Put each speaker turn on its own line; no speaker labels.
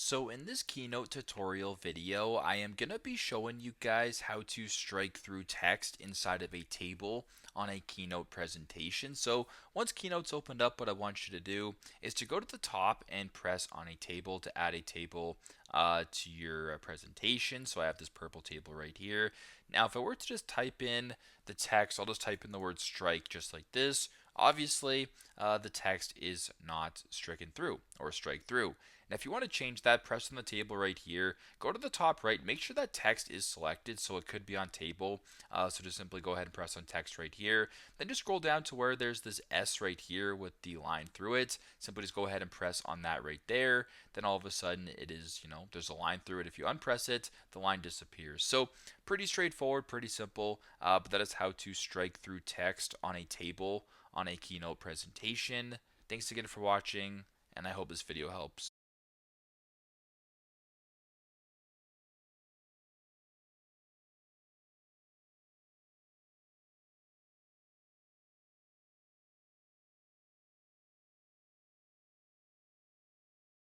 So in this Keynote tutorial video, I am going to be showing you guys how to strike through text inside of a table on a Keynote presentation. So once Keynote's opened up, what I want you to do is to go to the top and press on a table to add a table to your presentation. So I have this purple table right here. Now if I were to just type in the text, I'll just type in the word strike just like this. Obviously, the text is not stricken through or strike through. Now, if you want to change that, press on the table right here. Go to the top right. Make sure that text is selected, so it could be on table. So just simply go ahead and press on text right here. Then just scroll down to where there's this S right here with the line through it. Simply just go ahead and press on that right there. Then all of a sudden it is, there's a line through it. If you unpress it, the line disappears. So pretty straightforward, pretty simple. But that is how to strike through text on a table on a Keynote presentation. Thanks again for watching, and I hope this video helps.